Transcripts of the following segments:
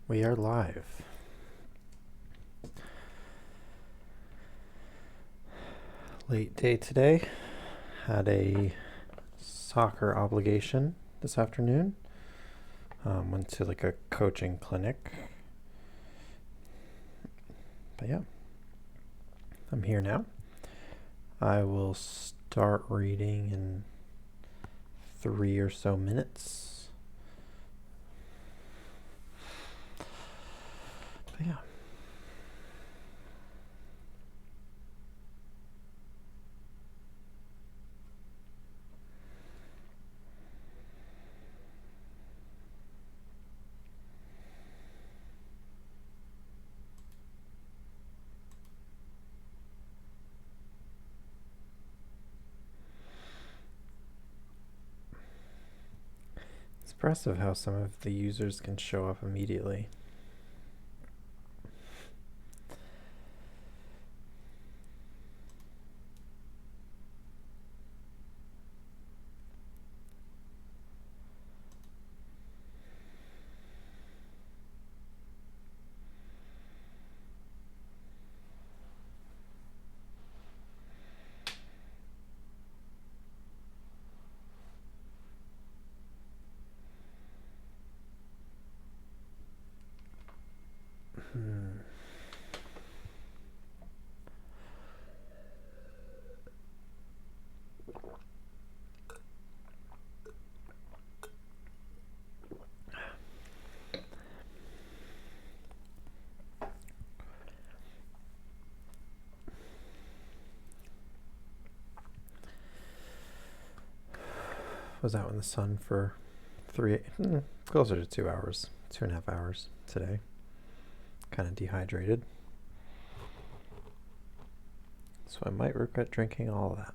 We are live. Late day today. Had a soccer obligation this afternoon. Went to like a coaching clinic. But yeah, I'm here now. I will start reading in 3 or so minutes. But yeah. It's impressive how some of the users can show up immediately. Was out in the sun for closer to 2 hours, 2.5 hours today. Kind of dehydrated. So I might regret drinking all of that.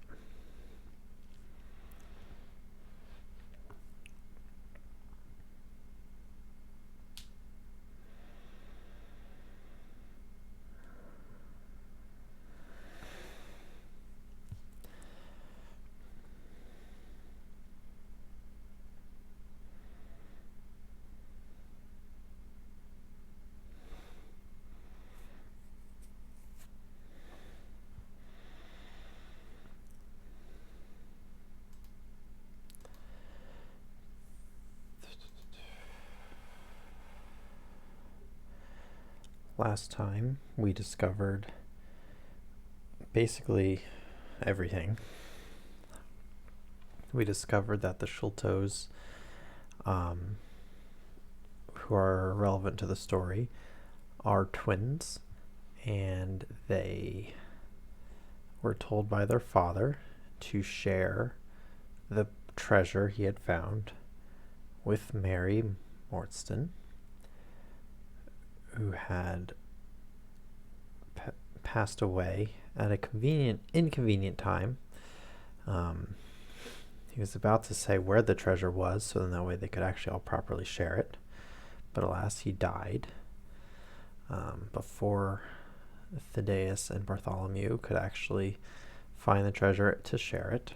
Last time we discovered basically everything. We discovered that the Sholtos, who are relevant to the story, are twins, and they were told by their father to share the treasure he had found with Mary Mortston, who had passed away at a inconvenient time. He was about to say where the treasure was, so then that way they could actually all properly share it. But alas, he died before Thaddeus and Bartholomew could actually find the treasure to share it.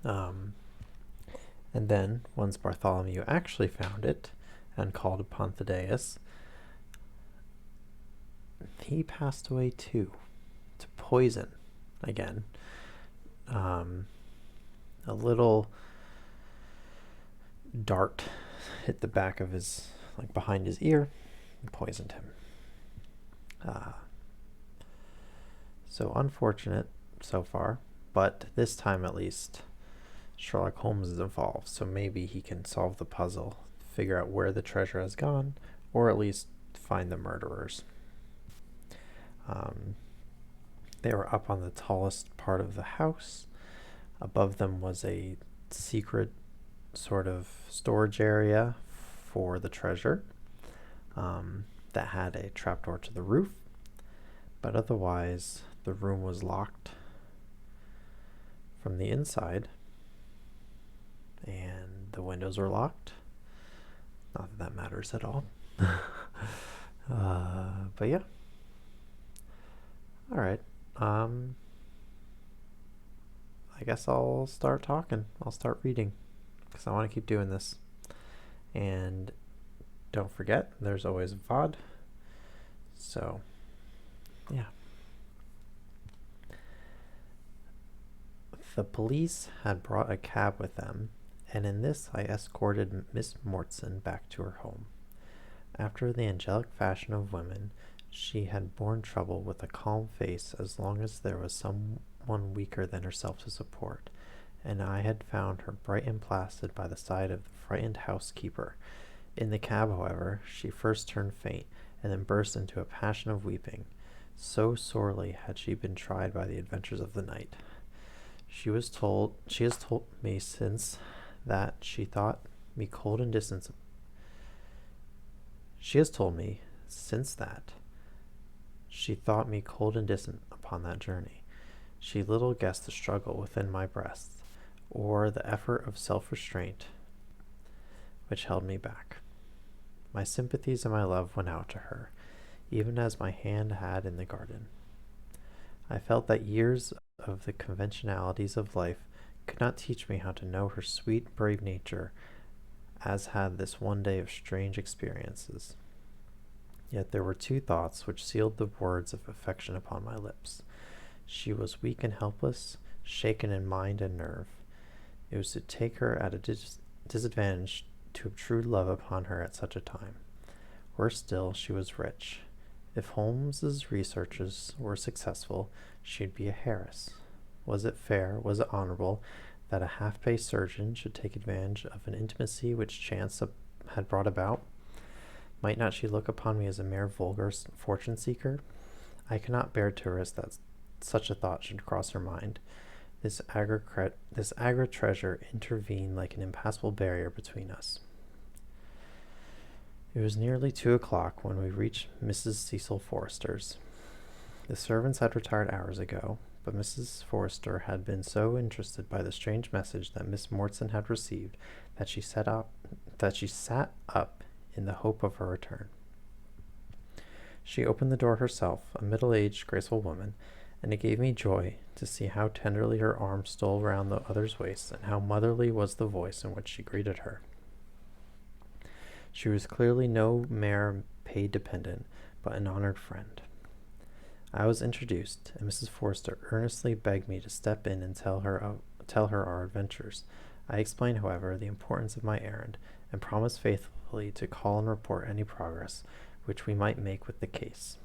And then, once Bartholomew actually found it and called upon Thaddeus, he passed away too, to poison again. A little dart hit the back of his, like behind his ear, and poisoned him. So unfortunate so far, but this time at least Sherlock Holmes is involved, so maybe he can solve the puzzle, figure out where the treasure has gone, or at least find the murderers. They were up on the tallest part of the house. Above them was a secret sort of storage area for the treasure that had a trapdoor to the roof, but otherwise the room was locked from the inside and the windows were locked. Not that that matters at all. But yeah. All right. I guess I'll start talking. I'll start reading because I want to keep doing this. And don't forget, there's always VOD. So, yeah. The police had brought a cab with them, and in this I escorted Miss Mortson back to her home. After the angelic fashion of women, she had borne trouble with a calm face as long as there was someone weaker than herself to support, and I had found her bright and placid by the side of the frightened housekeeper. In the cab, however, she first turned faint, and then burst into a passion of weeping. So sorely had she been tried by the adventures of the night. She has told me since that she thought me cold and distant. She has told me since that she thought me cold and distant upon that journey. She little guessed the struggle within my breast, or the effort of self-restraint which held me back. My sympathies and my love went out to her, even as my hand had in the garden. I felt that years of the conventionalities of life could not teach me how to know her sweet, brave nature, as had this one day of strange experiences. Yet there were two thoughts which sealed the words of affection upon my lips. She was weak and helpless, shaken in mind and nerve. It was to take her at a disadvantage to obtrude love upon her at such a time. Worse still, she was rich. If Holmes's researches were successful, she'd be a heiress. Was it fair, was it honorable, that a half-pay surgeon should take advantage of an intimacy which chance had brought about? Might not she look upon me as a mere vulgar fortune-seeker? I could not bear to risk that such a thought should cross her mind. This agra treasure intervened like an impassable barrier between us. It was nearly 2 o'clock when we reached Mrs. Cecil Forrester's. The servants had retired hours ago, but Mrs. Forrester had been so interested by the strange message that Miss Mortson had received that she sat up in the hope of her return. She opened the door herself, a middle-aged, graceful woman, and it gave me joy to see how tenderly her arm stole round the other's waist, and how motherly was the voice in which she greeted her. She was clearly no mere paid dependent, but an honored friend. I was introduced, and Mrs. Forrester earnestly begged me to step in and tell her our adventures. I explained, however, the importance of my errand, and promised faithfully to call and report any progress which we might make with the case.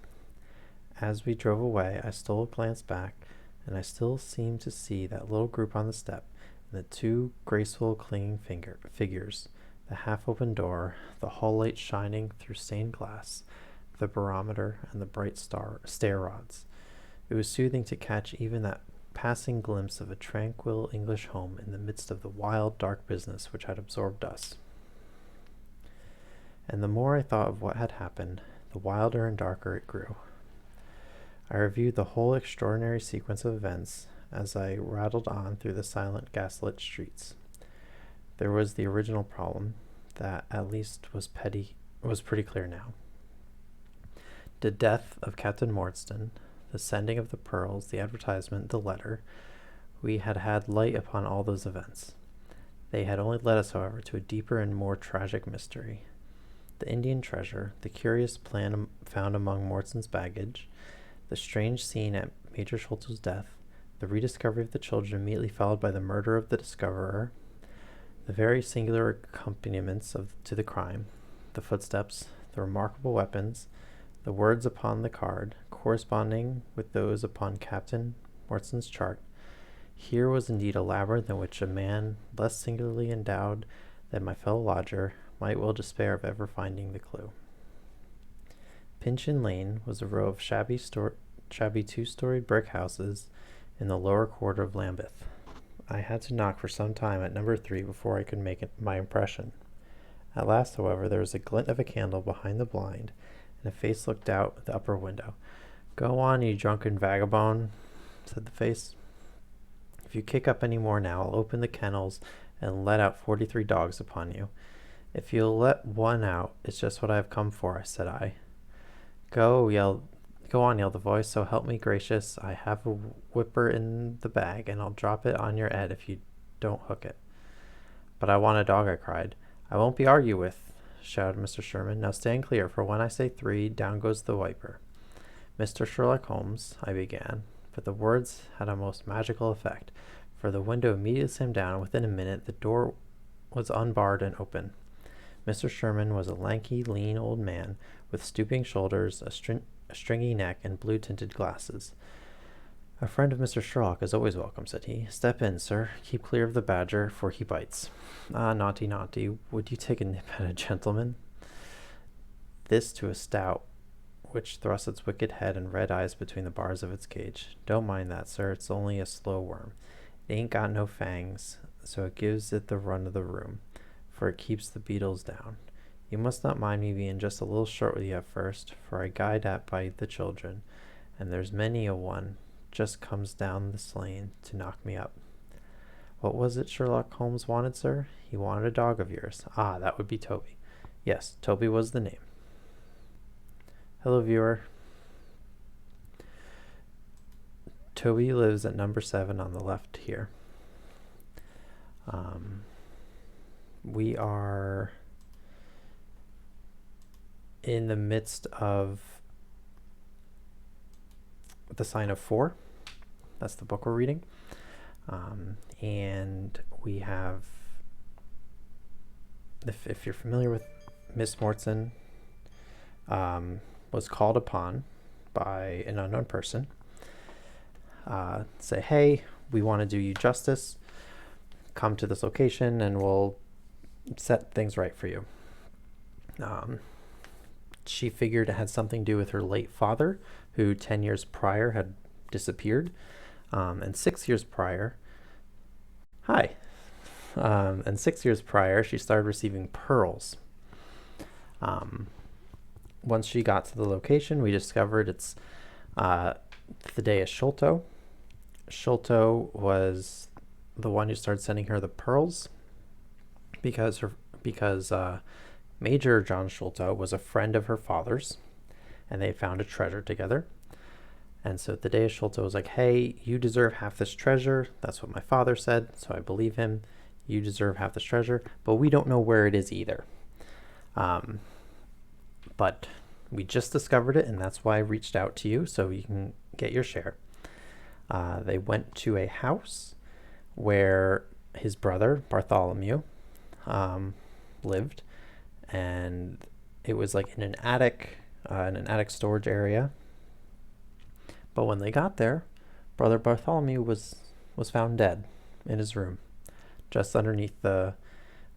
As we drove away, I stole a glance back, and I still seemed to see that little group on the step, and the two graceful, clinging figures, the half-open door, the hall light shining through stained glass, the barometer, and the bright stair rods. It was soothing to catch even that passing glimpse of a tranquil English home in the midst of the wild, dark business which had absorbed us. And the more I thought of what had happened, the wilder and darker it grew. I reviewed the whole extraordinary sequence of events as I rattled on through the silent, gaslit streets. There was the original problem, that at least was pretty clear now. The death of Captain Mortson, the sending of the pearls, the advertisement, the letter. We had had light upon all those events. They had only led us, however, to a deeper and more tragic mystery. The Indian treasure, the curious plan found among Mortson's baggage, the strange scene at Major Schultz's death, the rediscovery of the children immediately followed by the murder of the discoverer, the very singular accompaniments to the crime, the footsteps, the remarkable weapons, the words upon the card, corresponding with those upon Captain Mortson's chart. Here was indeed a labyrinth in which a man less singularly endowed than my fellow lodger might well despair of ever finding the clue. Pinchin Lane was a row of shabby two-storied brick houses in the lower quarter of Lambeth. I had to knock for some time at number 3 before I could make my impression. At last, however, there was a glint of a candle behind the blind, and a face looked out the upper window. "Go on, you drunken vagabond," said the face. "If you kick up any more now, I'll open the kennels and let out 43 dogs upon you." "If you'll let one out, it's just what I have come for," said I. Go on, yelled the voice. "So help me gracious, I have a whipper in the bag, and I'll drop it on your head if you don't hook it." "But I want a dog," I cried. "I won't be argued with," shouted Mr. Sherman. Now stand clear, for when I say 3, down goes the wiper. Mr. Sherlock Holmes, I began, but the words had a most magical effect, for the window immediately slammed down, and within a minute the door was unbarred and open. Mr. Sherman was a lanky, lean old man with stooping shoulders, a stringy neck, and blue-tinted glasses. A friend of Mr. Sherlock is always welcome, said he. Step in, sir. Keep clear of the badger, for he bites. Ah, naughty, naughty. Would you take a nip at a gentleman? This to a stout, which thrust its wicked head and red eyes between the bars of its cage. Don't mind that, sir. It's only a slow worm. It ain't got no fangs, so it gives it the run of the room, for it keeps the beetles down. You must not mind me being just a little short with you at first, for I guide at by the children, and there's many a one just comes down the lane to knock me up. What was it Sherlock Holmes wanted, sir? He wanted a dog of yours. Ah, that would be Toby. Yes, Toby was the name. Hello, viewer. Toby lives at number 7 on the left here. We are in the midst of the sign of 4. That's the book we're reading. And we have, if you're familiar with Miss Mortson, was called upon by an unknown person, say, hey, we want to do you justice. Come to this location and we'll set things right for you. She figured it had something to do with her late father, who 10 years prior had disappeared. And 6 years prior, and 6 years prior, she started receiving pearls. Once she got to the location, we discovered it's the day of Sholto. Sholto was the one who started sending her the pearls because Major John Sholto was a friend of her father's, and they found a treasure together. And so the day of Sholto was like, hey, you deserve half this treasure. That's what my father said, so I believe him. You deserve half this treasure, but we don't know where it is either. But we just discovered it, and that's why I reached out to you, so you can get your share. They went to a house where his brother, Bartholomew, lived, and it was like in an attic storage area. But when they got there, Brother Bartholomew was found dead in his room, just underneath the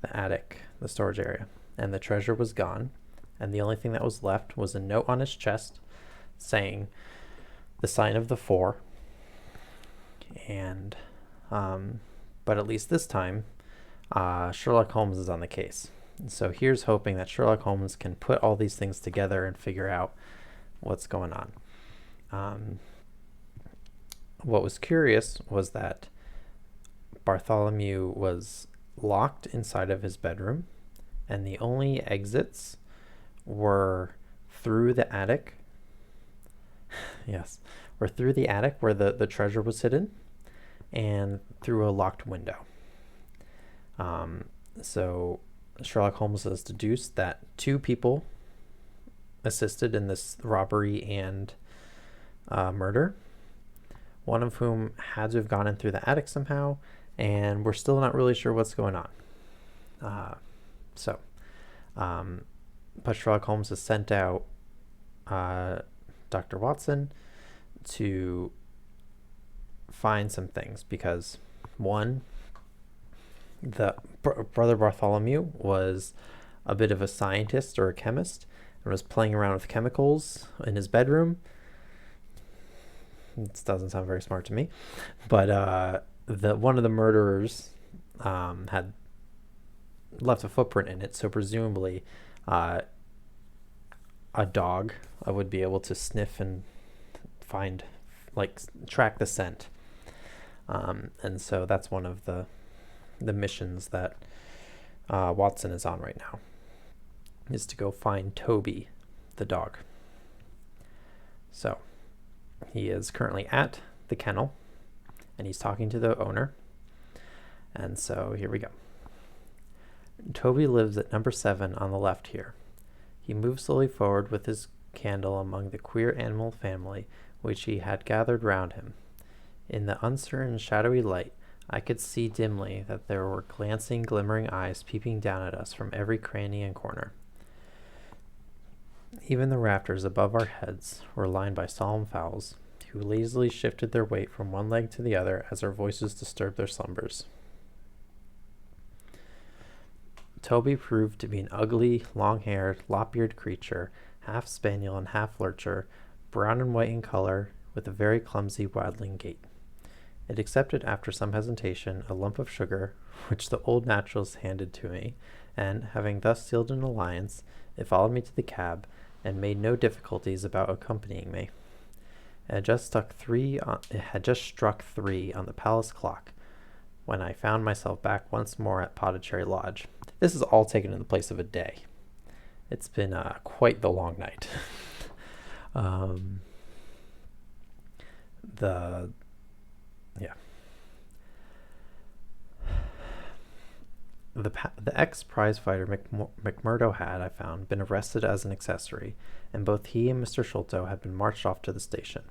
attic, the storage area. And the treasure was gone, and the only thing that was left was a note on his chest saying the sign of the 4. And, but at least this time, Sherlock Holmes is on the case. And so here's hoping that Sherlock Holmes can put all these things together and figure out what's going on. What was curious was that Bartholomew was locked inside of his bedroom, and the only exits were through the attic. Yes, were through the attic where the treasure was hidden, and through a locked window. So Sherlock Holmes has deduced that 2 people assisted in this robbery and murder, one of whom had to have gone in through the attic somehow, and we're still not really sure what's going on. But Sherlock Holmes has sent out Dr. Watson to find some things because, one, the Brother Bartholomew was a bit of a scientist or a chemist and was playing around with chemicals in his bedroom. This doesn't sound very smart to me, but one of the murderers had left a footprint in it, so presumably a dog would be able to sniff and find, track the scent. And so that's one of the missions that Watson is on right now, is to go find Toby, the dog. So he is currently at the kennel, and he's talking to the owner. And so here we go. Toby lives at number 7 on the left here. He moved slowly forward with his candle among the queer animal family which he had gathered round him. In the uncertain, shadowy light, I could see dimly that there were glancing, glimmering eyes peeping down at us from every cranny and corner. Even the rafters above our heads were lined by solemn fowls, who lazily shifted their weight from one leg to the other as our voices disturbed their slumbers. Toby proved to be an ugly, long-haired, lop-eared creature, half spaniel and half lurcher, brown and white in color, with a very clumsy, waddling gait. It accepted, after some hesitation, a lump of sugar, which the old naturalist handed to me, and, having thus sealed an alliance, it followed me to the cab, and made no difficulties about accompanying me. It had just struck 3 on the palace clock, when I found myself back once more at Potticherry Lodge. This is all taken in the place of a day. It's been quite the long night. The ex-prize fighter McMurdo had, I found, been arrested as an accessory, and both he and Mr. Sholto had been marched off to the station.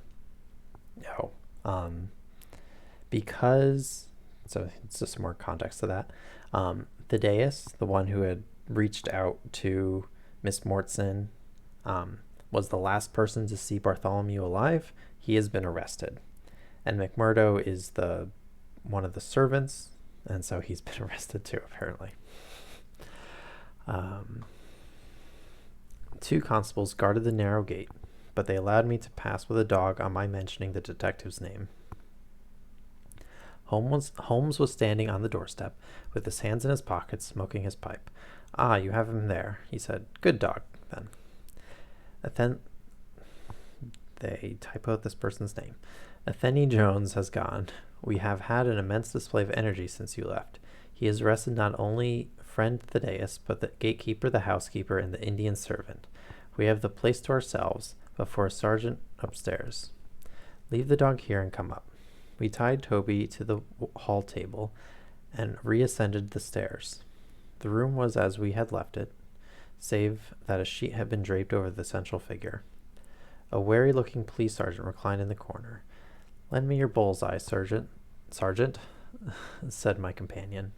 Because, so it's just more context to that, Thaddeus, the one who had reached out to Miss Mortson, was the last person to see Bartholomew alive. He has been arrested. And McMurdo is one of the servants, and so he's been arrested too, apparently. 2 constables guarded the narrow gate, but they allowed me to pass with a dog on my mentioning the detective's name. Holmes was standing on the doorstep, with his hands in his pockets, smoking his pipe. "Ah, you have him there," he said. "Good dog, then." They typoed this person's name. "Athene Jones has gone. We have had an immense display of energy since you left. He has arrested not only friend Thaddeus, but the gatekeeper, the housekeeper, and the Indian servant. We have the place to ourselves, but for a sergeant upstairs. Leave the dog here and come up." We tied Toby to the hall table and reascended the stairs. The room was as we had left it, save that a sheet had been draped over the central figure. A wary-looking police sergeant reclined in the corner. "Lend me your bull's-eye, Sergeant," said my companion.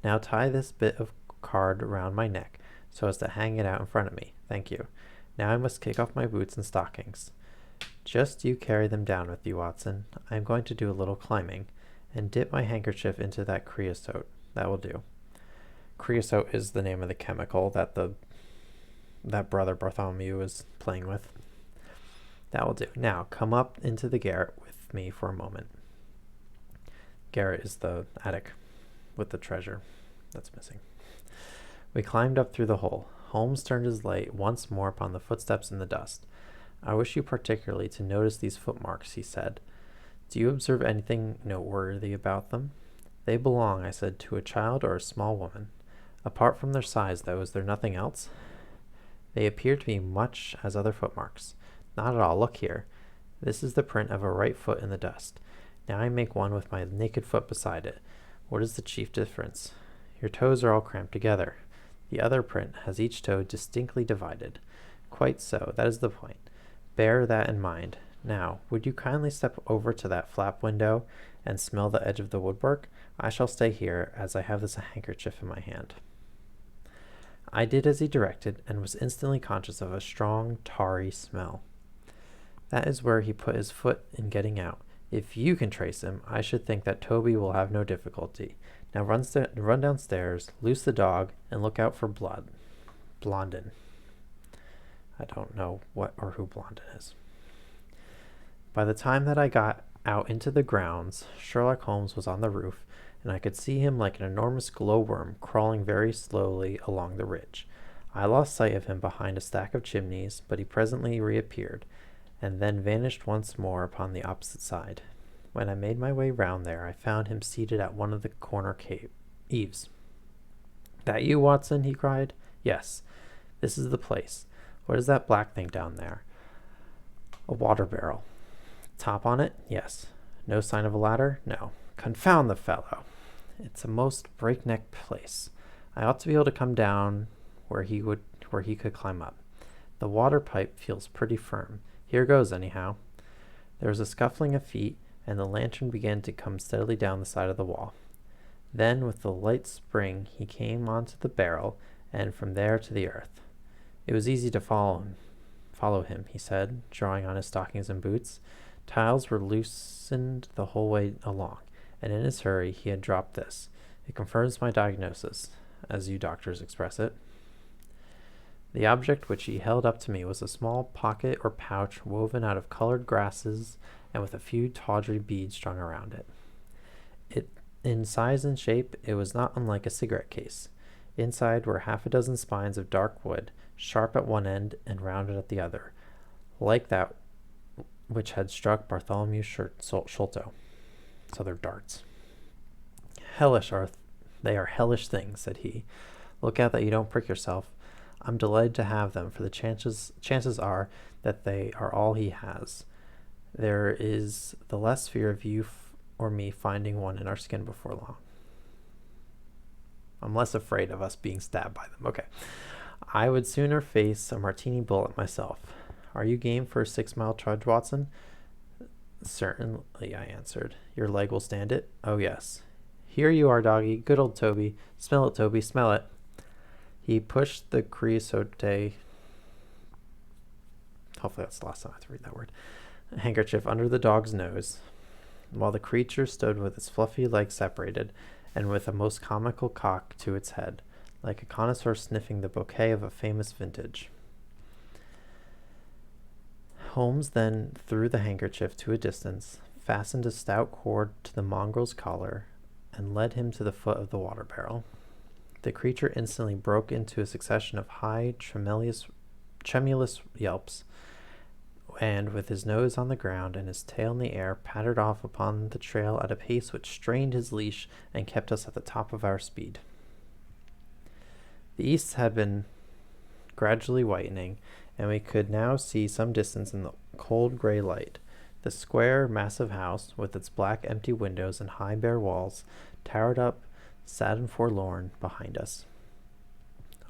"Now tie this bit of card round my neck, so as to hang it out in front of me. Thank you. Now I must kick off my boots and stockings. Just you carry them down with you, Watson. I am going to do a little climbing, and dip my handkerchief into that creosote. That will do." Creosote is the name of the chemical that brother Bartholomew is playing with. "That will do. Now come up into the garret with me for a moment." Garret is the attic with the treasure that's missing. We climbed up through the hole. Holmes turned his light once more upon the footsteps in the dust. "I wish you particularly to notice these footmarks," he said. "Do you observe anything noteworthy about them?" "They belong," I said, "to a child or a small woman. Apart from their size, though, is there nothing else?" "They appear to be much as other footmarks." "Not at all. Look here. This is the print of a right foot in the dust. Now I make one with my naked foot beside it. What is the chief difference? Your toes are all cramped together. The other print has each toe distinctly divided." "Quite so. That is the point. Bear that in mind. Now, would you kindly step over to that flap window and smell the edge of the woodwork? I shall stay here, as I have this handkerchief in my hand." I did as he directed, and was instantly conscious of a strong, tarry smell. That is where he put his foot in getting out. If you can trace him, I should think that Toby will have no difficulty. Now run downstairs, loose the dog, and look out for Blondin. I don't know what or who Blondin is. By the time that I got out into the grounds, Sherlock Holmes was on the roof, and I could see him like an enormous glowworm crawling very slowly along the ridge. I lost sight of him behind a stack of chimneys, but he presently reappeared, and then vanished once more upon the opposite side. When I made my way round there, I found him seated at one of the corner eaves. "That you, Watson?" he cried. "Yes. This is the place. What is that black thing down there?" "A water barrel." "Top on it?" "Yes." "No sign of a ladder?" "No." "Confound the fellow! It's a most breakneck place. I ought to be able to come down where he could climb up. The water pipe feels pretty firm. Here goes, anyhow. There was a scuffling of feet, and the lantern began to come steadily down the side of the wall. Then, with a light spring, he came onto the barrel, and from there to the earth. It was easy to follow him, he said, drawing on his stockings and boots. Tiles were loosened the whole way along, and in his hurry he had dropped this. It confirms my diagnosis, as you doctors express it. The object which he held up to me was a small pocket or pouch woven out of colored grasses and with a few tawdry beads strung around it. In size and shape, it was not unlike a cigarette case. Inside were half a dozen spines of dark wood, sharp at one end and rounded at the other, like that which had struck Bartholomew Sholto. So they're darts. They are hellish things, said he. Look out that you don't prick yourself. I'm delighted to have them, for the chances are that they are all he has. There is the less fear of you or me finding one in our skin before long. I'm less afraid of us being stabbed by them. Okay. I would sooner face a martini bullet myself. Are you game for a 6-mile trudge, Watson? Certainly, I answered. Your leg will stand it? Oh, yes. Here you are, doggy. Good old Toby. Smell it, Toby. Smell it. He pushed the creosote, hopefully that's the last time I have to read that word, handkerchief under the dog's nose, while the creature stood with its fluffy legs separated, and with a most comical cock to its head, like a connoisseur sniffing the bouquet of a famous vintage. Holmes then threw the handkerchief to a distance, fastened a stout cord to the mongrel's collar, and led him to the foot of the water barrel. The creature instantly broke into a succession of high, tremulous yelps, and with his nose on the ground and his tail in the air, pattered off upon the trail at a pace which strained his leash and kept us at the top of our speed. The east had been gradually whitening, and we could now see some distance in the cold gray light. The square, massive house, with its black empty windows and high bare walls, towered up, sad and forlorn, behind us.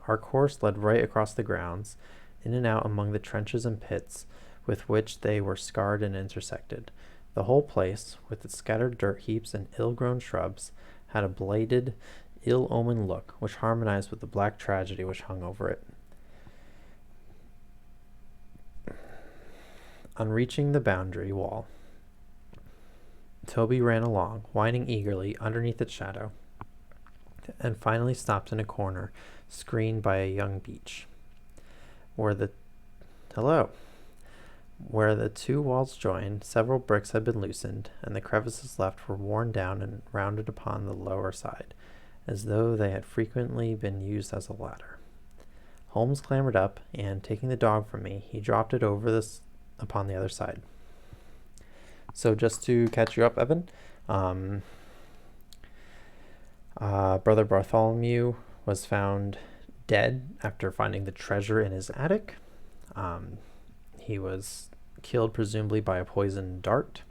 Our course led right across the grounds, in and out among the trenches and pits with which they were scarred and intersected. The whole place, with its scattered dirt heaps and ill-grown shrubs, had a blighted, ill-omened look, which harmonized with the black tragedy which hung over it. On reaching the boundary wall, Toby ran along, whining eagerly, underneath its shadow, and finally stopped in a corner, screened by a young beech. Where the two walls joined, several bricks had been loosened, and the crevices left were worn down and rounded upon the lower side, as though they had frequently been used as a ladder. Holmes clambered up, and, taking the dog from me, he dropped it over this upon the other side. So just to catch you up, Evan, Brother Bartholomew was found dead after finding the treasure in his attic. He was killed presumably by a poisoned dart.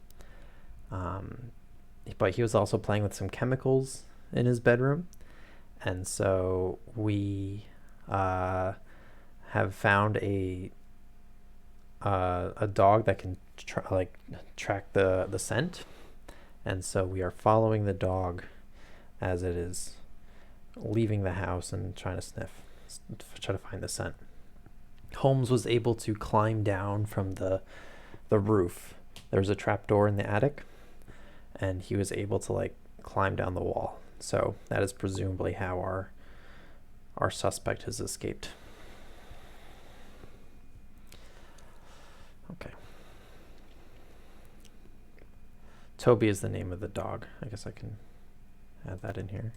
But he was also playing with some chemicals in his bedroom. And so we have found a dog that can track the scent. And so we are following the dog as it is leaving the house and trying to try to find the scent. Holmes was able to climb down from the roof. There was a trapdoor in the attic, and he was able to climb down the wall. So that is presumably how our suspect has escaped. Okay. Toby is the name of the dog. I guess I can add that in here.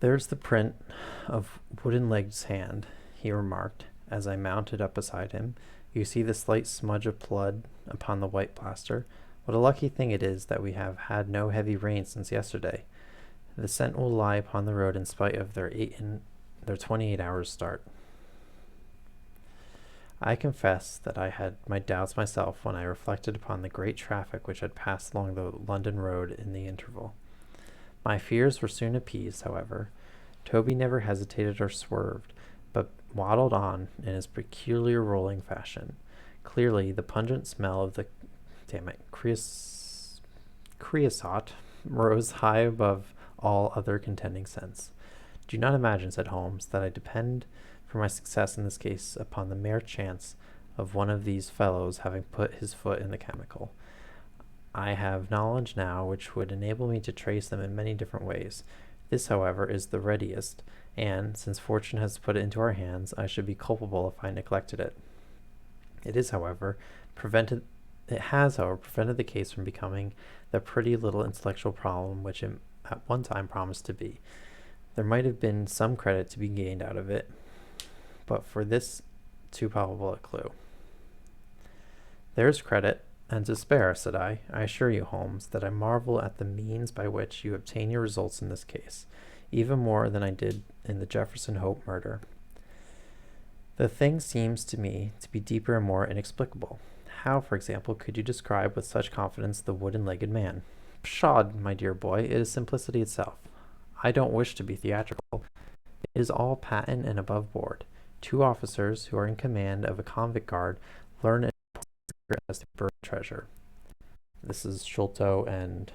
There's the print of Wooden-Leg's hand, he remarked, as I mounted up beside him. You see the slight smudge of blood upon the white plaster. What a lucky thing it is that we have had no heavy rain since yesterday. The scent will lie upon the road in spite of their 28 hours start. I confess that I had my doubts myself when I reflected upon the great traffic which had passed along the London road in the interval. My fears were soon appeased, however. Toby never hesitated or swerved, but waddled on in his peculiar rolling fashion. Clearly, the pungent smell of the creosote rose high above all other contending scents. Do not imagine, said Holmes, that I depend for my success in this case upon the mere chance of one of these fellows having put his foot in the chemical. I have knowledge now which would enable me to trace them in many different ways. This, however, is the readiest, and, since fortune has put it into our hands, I should be culpable if I neglected it. It has, however, prevented the case from becoming the pretty little intellectual problem which it at one time promised to be. There might have been some credit to be gained out of it, but for this too palpable a clue. There is credit, and to spare, said I. I assure you, Holmes, that I marvel at the means by which you obtain your results in this case, even more than I did in the Jefferson Hope murder. The thing seems to me to be deeper and more inexplicable. How, for example, could you describe with such confidence the wooden-legged man? Pshaw, my dear boy, it is simplicity itself. I don't wish to be theatrical. It is all patent and above board. Two officers who are in command of a convict guard learn it as to burn treasure. This is Sholto and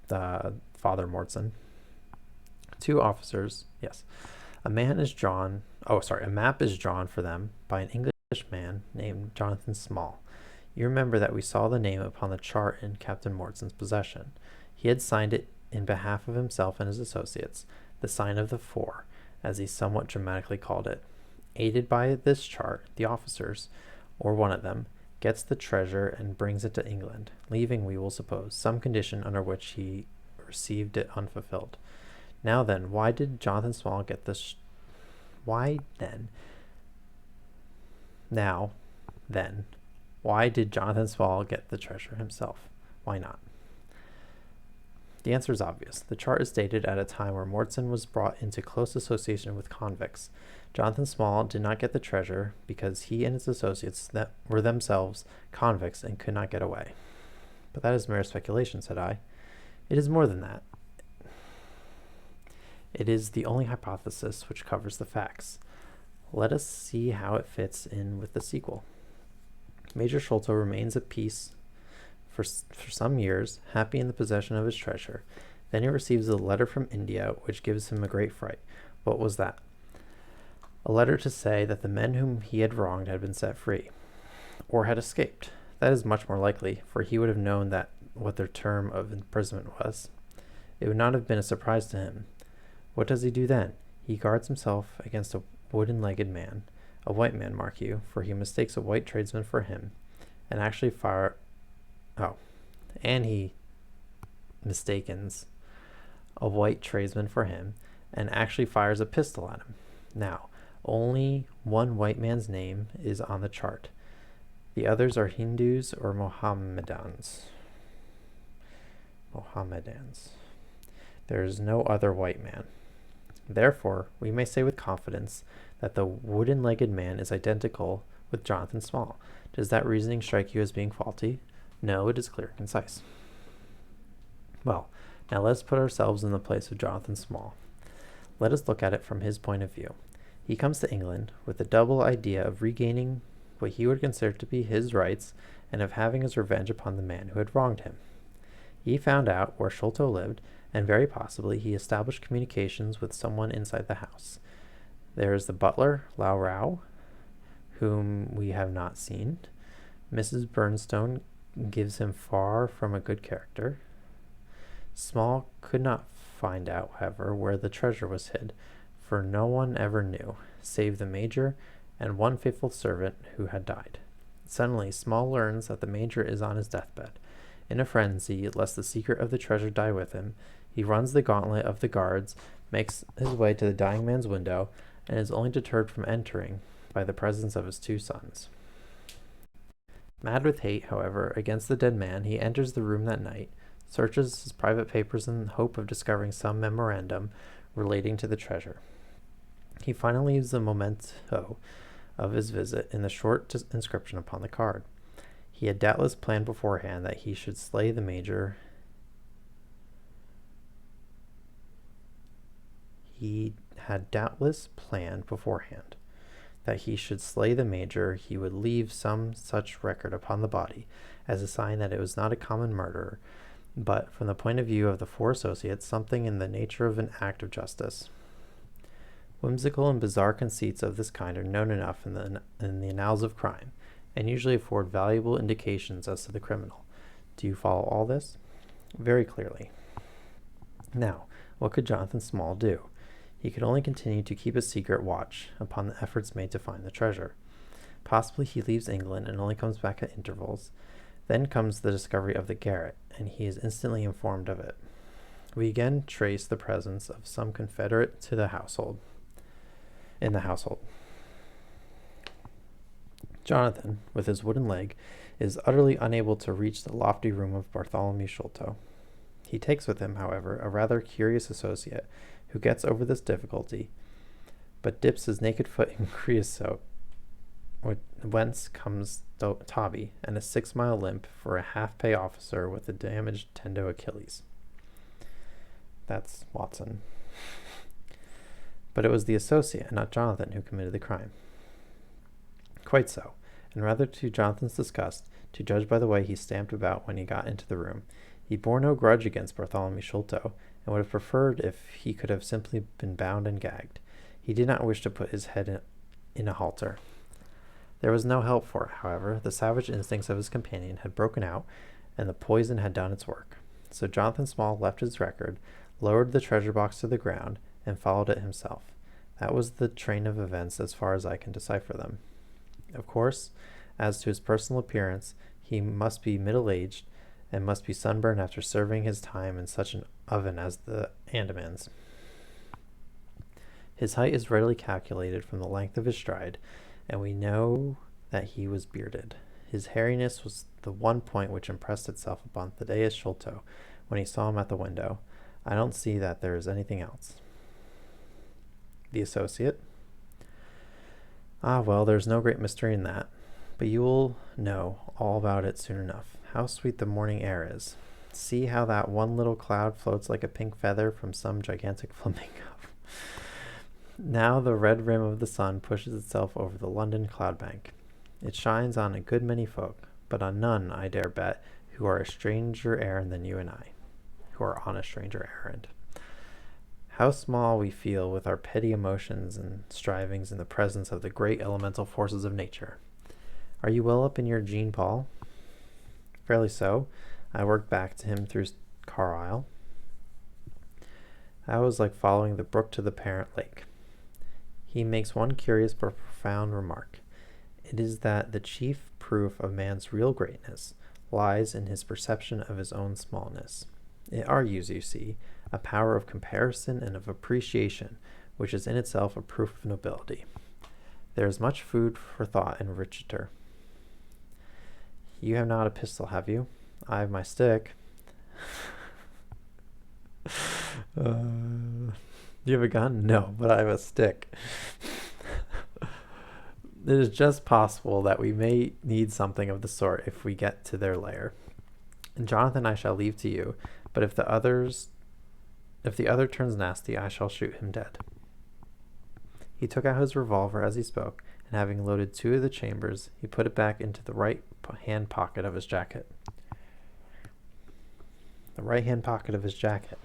the Father Mortson. Two officers, yes. A map is drawn for them by an English man named Jonathan Small. You remember that we saw the name upon the chart in Captain Mortson's possession. He had signed it in behalf of himself and his associates, the sign of the four, as he somewhat dramatically called it. Aided by this chart, the officers, or one of them, gets the treasure and brings it to England, leaving, we will suppose, some condition under which he received it unfulfilled. Now then, why did Jonathan Small get this? Why did Jonathan Small get the treasure himself? Why not? The answer is obvious. The chart is dated at a time where Mortson was brought into close association with convicts. Jonathan Small did not get the treasure because he and his associates that were themselves convicts and could not get away. But that is mere speculation, said I. It is more than that. It is the only hypothesis which covers the facts. Let us see how it fits in with the sequel. Major Sholto remains at peace for some years, happy in the possession of his treasure. Then he receives a letter from India, which gives him a great fright. What was that? A letter to say that the men whom he had wronged had been set free, or had escaped. That is much more likely, for he would have known that what their term of imprisonment was. It would not have been a surprise to him. What does he do then? He guards himself against a wooden-legged man, a white man, mark you, for he mistakes a white tradesman for him, and he mistakens a white tradesman for him, and actually fires a pistol at him. Now, only one white man's name is on the chart. The others are Hindus or Mohammedans. There is no other white man. Therefore, we may say with confidence that the wooden-legged man is identical with Jonathan Small. Does that reasoning strike you as being faulty? No, it is clear and concise. Well, now let us put ourselves in the place of Jonathan Small. Let us look at it from his point of view. He comes to England with the double idea of regaining what he would consider to be his rights and of having his revenge upon the man who had wronged him. He found out where Sholto lived, and very possibly he established communications with someone inside the house. There is the butler, Lau Rao, whom we have not seen. Mrs. Burnstone gives him far from a good character. Small could not find out, however, where the treasure was hid, for no one ever knew, save the major and one faithful servant who had died. Suddenly, Small learns that the major is on his deathbed. In a frenzy, lest the secret of the treasure die with him, He runs the gauntlet of the guards, makes his way to the dying man's window, and is only deterred from entering by the presence of his two sons. Mad with hate, however, against the dead man, he enters the room that night, searches his private papers in the hope of discovering some memorandum relating to the treasure. He finally leaves the memento of his visit in the short inscription upon the card. He had doubtless planned beforehand that he should slay the major. He would leave some such record upon the body as a sign that it was not a common murder, but, from the point of view of the four associates, something in the nature of an act of justice. Whimsical and bizarre conceits of this kind are known enough in the annals of crime, and usually afford valuable indications as to the criminal. Do you follow all this? Very clearly. Now, what could Jonathan Small do? He could only continue to keep a secret watch upon the efforts made to find the treasure. Possibly he leaves England and only comes back at intervals. Then comes the discovery of the garret, and he is instantly informed of it. We again trace the presence of some confederate in the household. Jonathan, with his wooden leg, is utterly unable to reach the lofty room of Bartholomew Sholto. He takes with him, however, a rather curious associate, who gets over this difficulty, but dips his naked foot in creosote, whence comes Toby, and a 6-mile limp for a half-pay officer with a damaged tendo Achilles. That's Watson. But it was the associate, and not Jonathan, who committed the crime. Quite so, and rather to Jonathan's disgust, to judge by the way he stamped about when he got into the room. He bore no grudge against Bartholomew Sholto, and would have preferred if he could have simply been bound and gagged. He did not wish to put his head in a halter. There was no help for it, however. The savage instincts of his companion had broken out, and the poison had done its work. So Jonathan Small left his record, lowered the treasure box to the ground, and followed it himself. That was the train of events as far as I can decipher them. Of course, as to his personal appearance, he must be middle-aged, and must be sunburned after serving his time in such an oven as the Andamans. His height is readily calculated from the length of his stride, and we know that he was bearded. His hairiness was the one point which impressed itself upon Thaddeus Sholto when he saw him at the window. I don't see that there is anything else. The associate? Ah, well, there's no great mystery in that, but you will know all about it soon enough. How sweet the morning air is. See how that one little cloud floats like a pink feather from some gigantic flamingo. Now the red rim of the sun pushes itself over the London cloud bank. It shines on a good many folk, but on none, I dare bet, who are on a stranger errand. How small we feel with our petty emotions and strivings in the presence of the great elemental forces of nature. Are you well up in your Jean Paul? Fairly so. I worked back to him through Carlisle. That was like following the brook to the parent lake. He makes one curious but profound remark. It is that the chief proof of man's real greatness lies in his perception of his own smallness. It argues, you see, a power of comparison and of appreciation, which is in itself a proof of nobility. There is much food for thought in Richeter. You have not a pistol, have you? I have my stick. You have a gun? No, but I have a stick. It is just possible that we may need something of the sort if we get to their lair. And Jonathan I shall leave to you, but if the other turns nasty, I shall shoot him dead. He took out his revolver as he spoke, and having loaded 2 of the chambers, he put it back into the right hand pocket of his jacket. The right hand pocket of his jacket.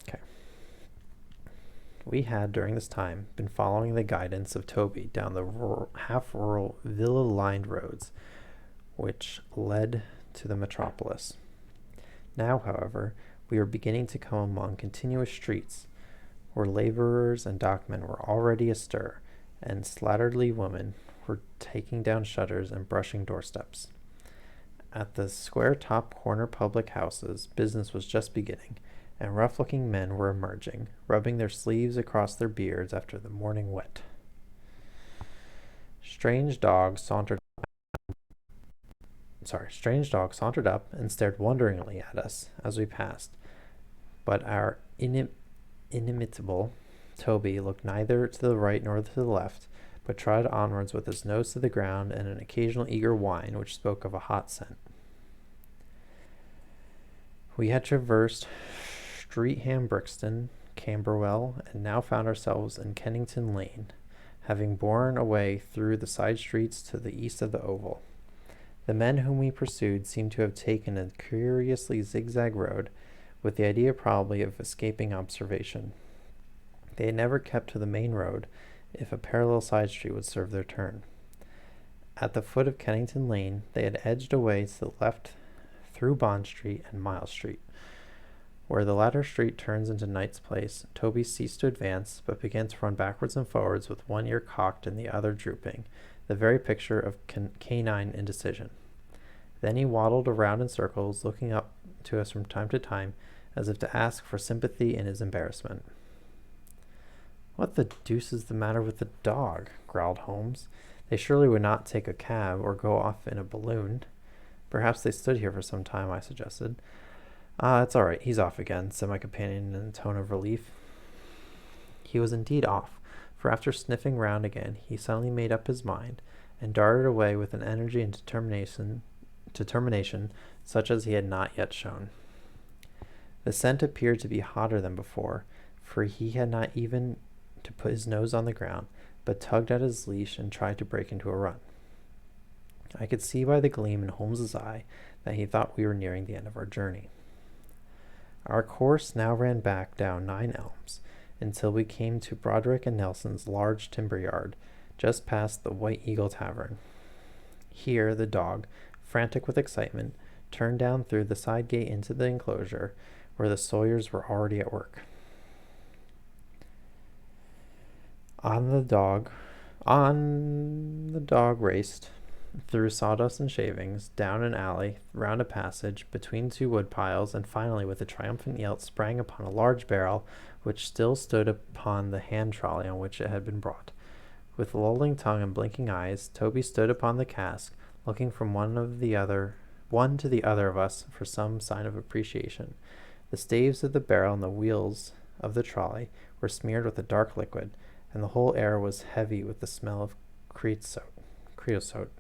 Okay. We had, during this time, been following the guidance of Toby down the half-rural, villa-lined roads which led to the metropolis. Now, however, we were beginning to come among continuous streets, where laborers and dockmen were already astir, and slatternly women were taking down shutters and brushing doorsteps. At the square-top corner public houses, business was just beginning, and rough-looking men were emerging, rubbing their sleeves across their beards after the morning wet. Strange dogs sauntered up and stared wonderingly at us as we passed, but our inimitable Toby looked neither to the right nor to the left, but trotted onwards with his nose to the ground and an occasional eager whine which spoke of a hot scent. We had traversed Streatham, Brixton, Camberwell, and now found ourselves in Kennington Lane, having borne away through the side streets to the east of the Oval. The men whom we pursued seemed to have taken a curiously zigzag road, with the idea probably of escaping observation. They had never kept to the main road, if a parallel side street would serve their turn. At the foot of Kennington Lane, they had edged away to the left through Bond Street and Miles Street. Where the latter street turns into Knight's Place, Toby ceased to advance, but began to run backwards and forwards with one ear cocked and the other drooping, the very picture of canine indecision. Then he waddled around in circles, looking up to us from time to time, as if to ask for sympathy in his embarrassment. "What the deuce is the matter with the dog?" growled Holmes. "They surely would not take a cab or go off in a balloon." "Perhaps they stood here for some time," I suggested. It's all right. He's off again," said my companion in a tone of relief. He was indeed off, for after sniffing round again, he suddenly made up his mind, and darted away with an energy and determination such as he had not yet shown. The scent appeared to be hotter than before, for he had not even to put his nose on the ground, but tugged at his leash and tried to break into a run. I could see by the gleam in Holmes's eye that he thought we were nearing the end of our journey. Our course now ran back down 9 Elms until we came to Broderick and Nelson's large timber yard, just past the White Eagle Tavern. Here the dog, frantic with excitement, turned down through the side gate into the enclosure, where the sawyers were already at work. On the dog raced, through sawdust and shavings, down an alley, round a passage, between 2 wood piles, and finally, with a triumphant yell, sprang upon a large barrel which still stood upon the hand trolley on which it had been brought. With lolling tongue and blinking eyes, Toby stood upon the cask, looking from one to the other of us for some sign of appreciation. The staves of the barrel and the wheels of the trolley were smeared with a dark liquid, and the whole air was heavy with the smell of creosote.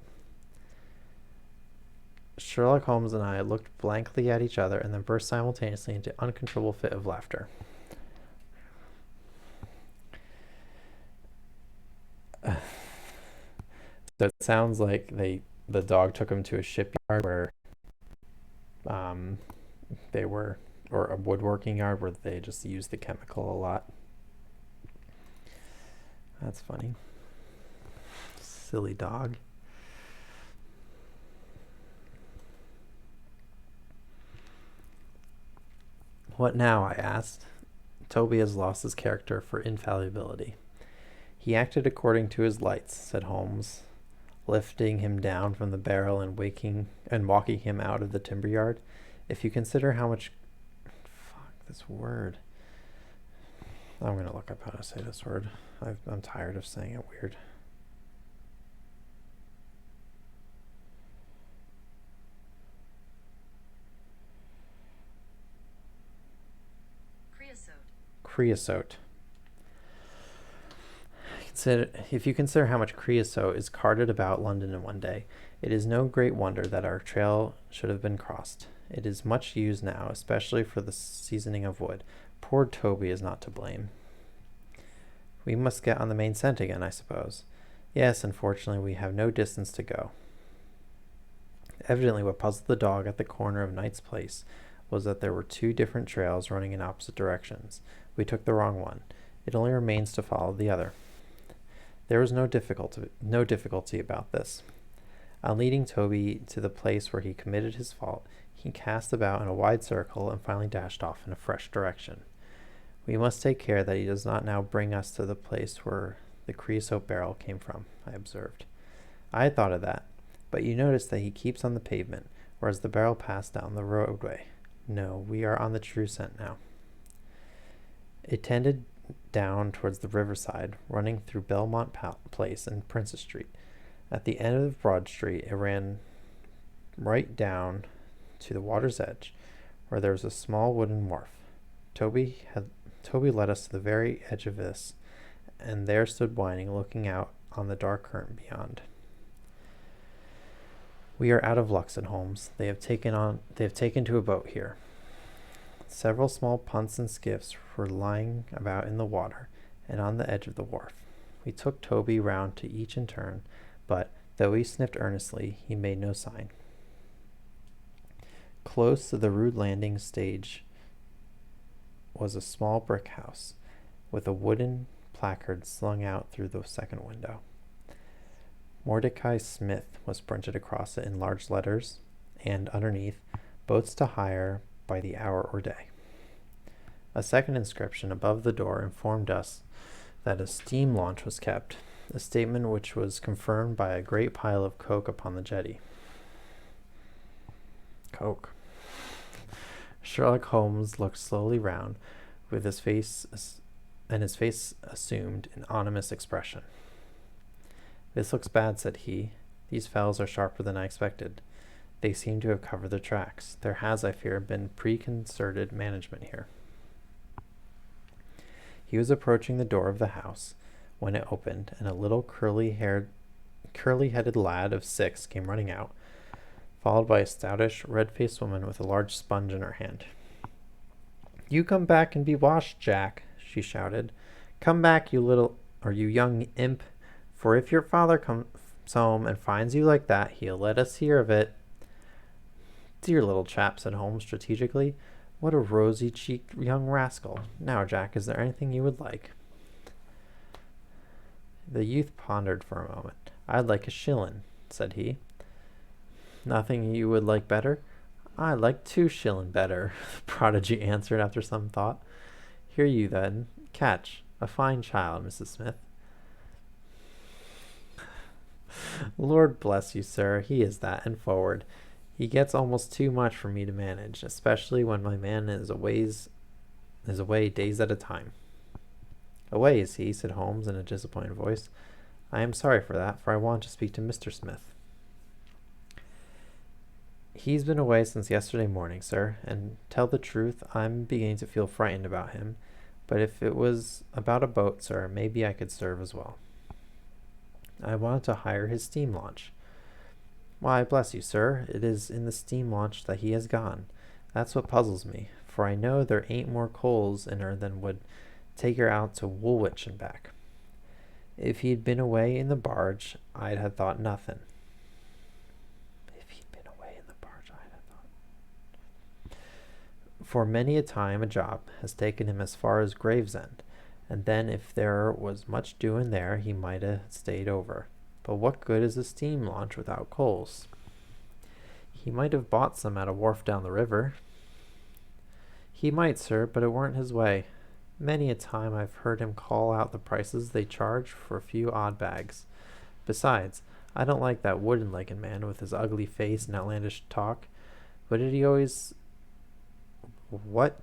Sherlock Holmes and I looked blankly at each other and then burst simultaneously into an uncontrollable fit of laughter. So it sounds like the dog took him to a shipyard where they were, or a woodworking yard where they just used the chemical a lot. That's funny. Silly dog. "What now?" I asked. "Toby has lost his character for infallibility. He acted according to his lights," said Holmes, lifting him down from the barrel and walking him out of the timber yard. "If you consider how much..." This word. I'm going to look up how to say this word. I'm tired of saying it weird. Creosote. If you consider how much creosote is carted about London in one day, it is no great wonder that our trail should have been crossed. It is much used now, especially for the seasoning of wood. Poor Toby is not to blame." "We must get on the main scent again, I suppose." "Yes, unfortunately, we have no distance to go." Evidently, what puzzled the dog at the corner of Knight's Place was that there were 2 different trails running in opposite directions. We took the wrong one. It only remains to follow the other. There was no difficulty about this. On leading Toby to the place where he committed his fault, he cast about in a wide circle and finally dashed off in a fresh direction. "We must take care that he does not now bring us to the place where the creosote barrel came from," I observed. "I had thought of that, but you notice that he keeps on the pavement, or as the barrel passed down the roadway. No, we are on the true scent now. It tended down towards the riverside, running through Belmont Place and Princess Street. At the end of Broad Street, it ran right down to the water's edge, where there was a small wooden wharf. Toby led us to the very edge of this, and there stood whining, looking out on the dark current beyond. We are out of luck, said Holmes. They have taken to a boat here. Several small punts and skiffs were lying about in the water and on the edge of the wharf. We took Toby round to each in turn, but, though he sniffed earnestly, he made no sign. Close to the rude landing stage was a small brick house, with a wooden placard slung out through the second window. Mordecai Smith was printed across it in large letters, and underneath, boats to hire by the hour or day. A second inscription above the door informed us that a steam launch was kept, a statement which was confirmed by a great pile of coke upon the jetty. Coke. Sherlock Holmes looked slowly round, with his face assumed an ominous expression. This looks bad, said he. These fellows are sharper than I expected. They seem to have covered their tracks. There has, I fear, been preconcerted management here. He was approaching the door of the house when it opened, and a little curly-headed lad of 6 came running out, followed by a stoutish, red-faced woman with a large sponge in her hand. You come back and be washed, Jack, she shouted. Come back, you young imp, for if your father comes home and finds you like that, he'll let us hear of it. Dear little chap, said Holmes strategically. What a rosy-cheeked young rascal. Now, Jack, is there anything you would like? The youth pondered for a moment. I'd like a shillin', said he. Nothing you would like better? I'd like 2 shillin' better, the prodigy answered after some thought. Here you, then. Catch. A fine child, Mrs. Smith. Lord bless you, sir, he is that, and forward. He gets almost too much for me to manage, especially when my man is away days at a time. Away, is he? Said Holmes in a disappointed voice. I am sorry for that, for I want to speak to Mr. Smith. He's been away since yesterday morning, sir, and tell the truth, I'm beginning to feel frightened about him, but if it was about a boat, sir, maybe I could serve as well. I wanted to hire his steam launch. Why, bless you, sir, it is in the steam launch that he has gone. That's what puzzles me, for I know there ain't more coals in her than would take her out to Woolwich and back. If he'd been away in the barge, I'd have thought nothing. For many a time a job has taken him as far as Gravesend, and then if there was much doing there, he might have stayed over. But what good is a steam launch without coals? He might have bought some at a wharf down the river. He might, sir, but it weren't his way. Many a time I've heard him call out the prices they charge for a few odd bags. Besides, I don't like that wooden-legged man with his ugly face and outlandish talk. What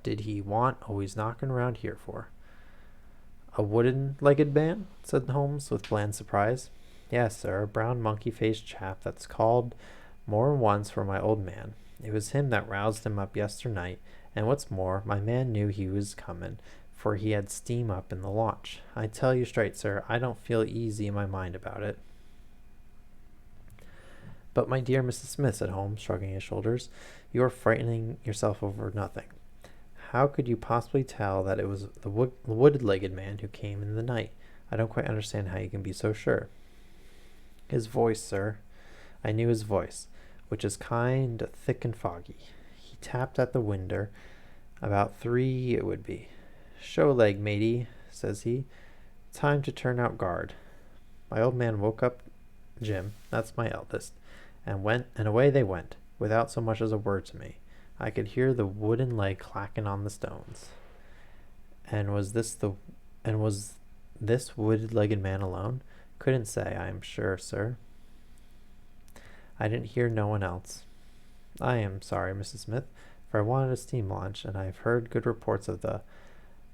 did he want always knocking around here for? A wooden-legged man? Said Holmes with bland surprise. Yes, sir, a brown monkey-faced chap that's called more than once for my old man. It was him that roused him up yesternight, and what's more, my man knew he was comin', for he had steam up in the launch. I tell you straight, sir, I don't feel easy in my mind about it. But my dear Mrs. Smith, said Holmes, shrugging his shoulders, you are frightening yourself over nothing. How could you possibly tell that it was the wood-legged man who came in the night? I don't quite understand how you can be so sure. His voice, sir. I knew his voice, which is kind of thick and foggy. He tapped at the winder. About 3 it would be. Show leg, matey, says he. Time to turn out guard. My old man woke up Jim, that's my eldest, and away they went, without so much as a word to me. I could hear the wooden leg clacking on the stones. And was this wood-legged man alone? Couldn't say, I am sure, sir. I didn't hear no one else. I am sorry, Mrs. Smith, for I wanted a steam launch, and I've heard good reports of the...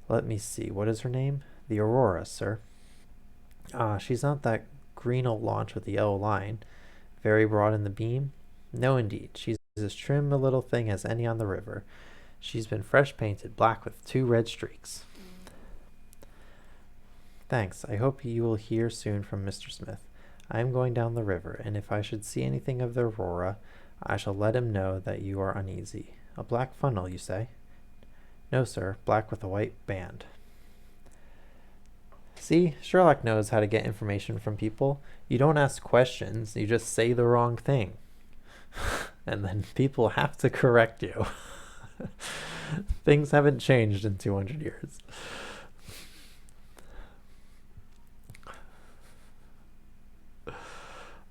Let me see, what is her name? The Aurora, sir. Ah, she's not that green old launch with the yellow line, very broad in the beam? No, indeed. She's as trim a little thing as any on the river. She's been fresh painted, black with 2 red streaks. Thanks. I hope you will hear soon from Mr. Smith. I am going down the river, and if I should see anything of the Aurora, I shall let him know that you are uneasy. A black funnel, you say? No, sir. Black with a white band. See, Sherlock knows how to get information from people. You don't ask questions, you just say the wrong thing. And then people have to correct you. Things haven't changed in 200 years.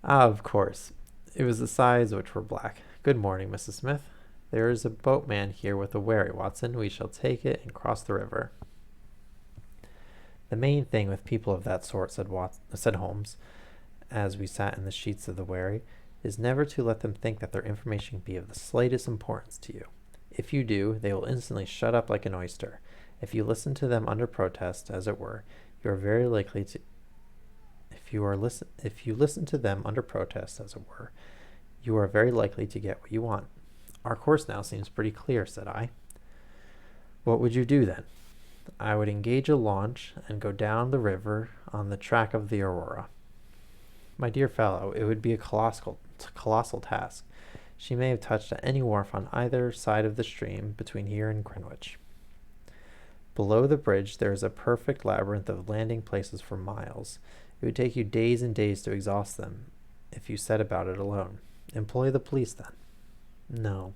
Ah, of course. It was the sides which were black. Good morning, Mrs. Smith. There is a boatman here with a wherry, Watson. We shall take it and cross the river. The main thing with people of that sort, said Holmes, as we sat in the sheets of the wherry, is never to let them think that their information can be of the slightest importance to you. If you do, they will instantly shut up like an oyster. If you listen to them under protest, as it were, you are very likely to... If you listen to them under protest, as it were, you are very likely to get what you want. Our course now seems pretty clear, said I. What would you do then? I would engage a launch and go down the river on the track of the Aurora. My dear fellow, it would be a colossal task. She may have touched at any wharf on either side of the stream between here and Greenwich. Below the bridge there is a perfect labyrinth of landing places for miles. It would take you days and days to exhaust them if you set about it alone. Employ the police, then. No.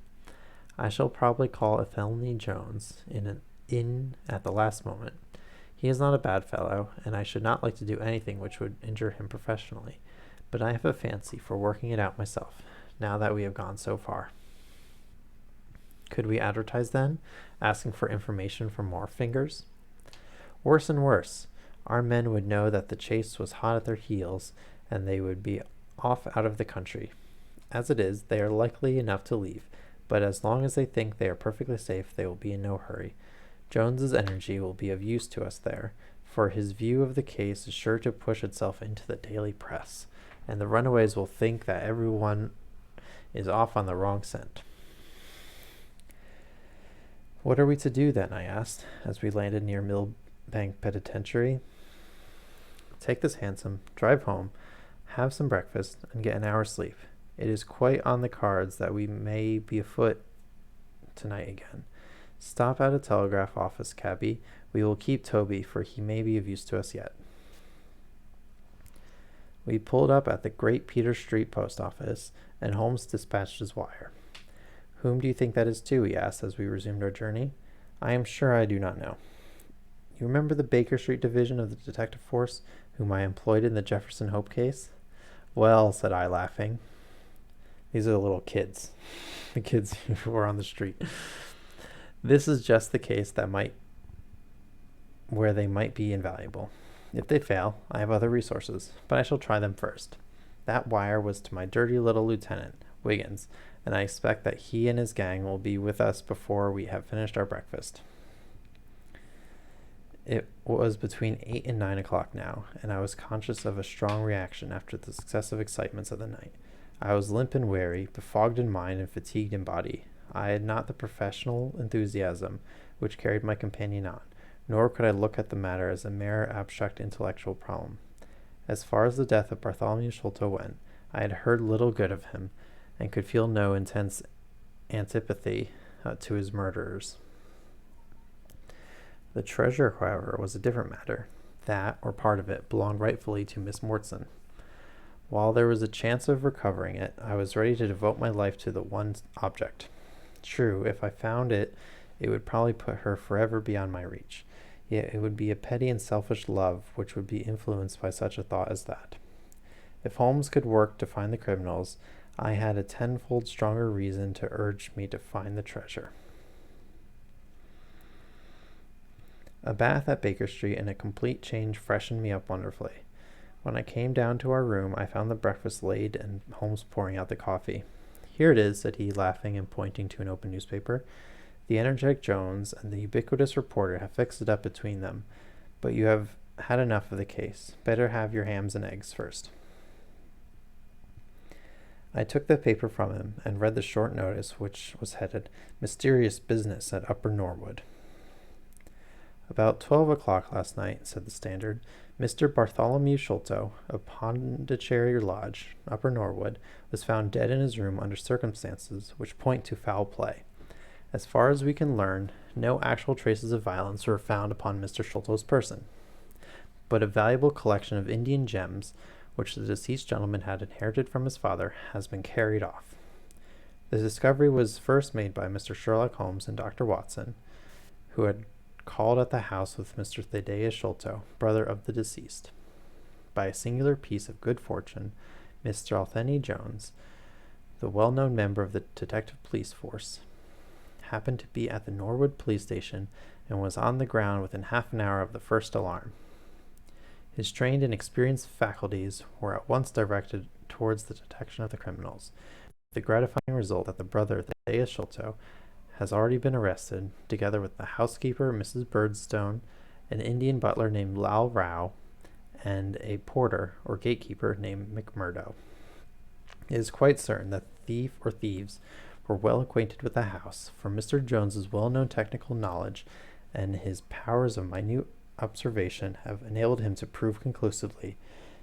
I shall probably call Athelney Jones in at the last moment. He is not a bad fellow, and I should not like to do anything which would injure him professionally, but I have a fancy for working it out myself, now that we have gone so far. Could we advertise, then, asking for information from more fingers? Worse and worse. Our men would know that the chase was hot at their heels, and they would be off out of the country. As it is, they are likely enough to leave, but as long as they think they are perfectly safe, they will be in no hurry. Jones's energy will be of use to us there, for his view of the case is sure to push itself into the daily press, and the runaways will think that everyone is off on the wrong scent. What are we to do then? I asked, as we landed near Millbank Penitentiary. Take this hansom, drive home, have some breakfast, and get an hour's sleep. It is quite on the cards that we may be afoot tonight again. Stop at a telegraph office, cabby. We will keep Toby, for he may be of use to us yet. We pulled up at the Great Peter Street post office, and Holmes dispatched his wire. Whom do you think that is to? He asked as we resumed our journey. I am sure I do not know. You remember the Baker Street division of the detective force, whom I employed in the Jefferson Hope case? Well, said I, laughing. These are the little kids. The kids who were on the street. This is just the case where they might be invaluable. If they fail, I have other resources, but I shall try them first. That wire was to my dirty little lieutenant, Wiggins, and I expect that he and his gang will be with us before we have finished our breakfast. It was between 8 and 9 o'clock now, and I was conscious of a strong reaction after the successive excitements of the night. I was limp and weary, befogged in mind and fatigued in body. I had not the professional enthusiasm which carried my companion on, nor could I look at the matter as a mere abstract intellectual problem. As far as the death of Bartholomew Sholto went, I had heard little good of him, and could feel no intense antipathy to his murderers. The treasure, however, was a different matter. That, or part of it, belonged rightfully to Miss Mortson. While there was a chance of recovering it, I was ready to devote my life to the one object. True, if I found it, it would probably put her forever beyond my reach. Yet it would be a petty and selfish love which would be influenced by such a thought as that. If Holmes could work to find the criminals, I had a tenfold stronger reason to urge me to find the treasure. A bath at Baker Street and a complete change freshened me up wonderfully. When I came down to our room, I found the breakfast laid and Holmes pouring out the coffee. Here it is, said he, laughing and pointing to an open newspaper. The energetic Jones and the ubiquitous reporter have fixed it up between them, but you have had enough of the case. Better have your hams and eggs first. I took the paper from him and read the short notice, which was headed, Mysterious Business at Upper Norwood. About 12 o'clock last night, said the Standard, Mr. Bartholomew Sholto, of Pondicherry Lodge, Upper Norwood, was found dead in his room under circumstances which point to foul play. As far as we can learn, no actual traces of violence were found upon Mr. Sholto's person, but a valuable collection of Indian gems, which the deceased gentleman had inherited from his father, has been carried off. The discovery was first made by Mr. Sherlock Holmes and Dr. Watson, who had called at the house with Mr. Thaddeus Sholto, brother of the deceased. By a singular piece of good fortune, Mr. Altheny Jones, the well-known member of the detective police force, happened to be at the Norwood police station and was on the ground within half an hour of the first alarm. His trained and experienced faculties were at once directed towards the detection of the criminals, with the gratifying result that the brother, Thaddeus Sholto, has already been arrested, together with the housekeeper, Mrs. Birdstone, an Indian butler named Lal Rao, and a porter or gatekeeper named McMurdo. It is quite certain that the thief or thieves were well acquainted with the house, for Mr. Jones's well-known technical knowledge and his powers of minute observation have enabled him to prove conclusively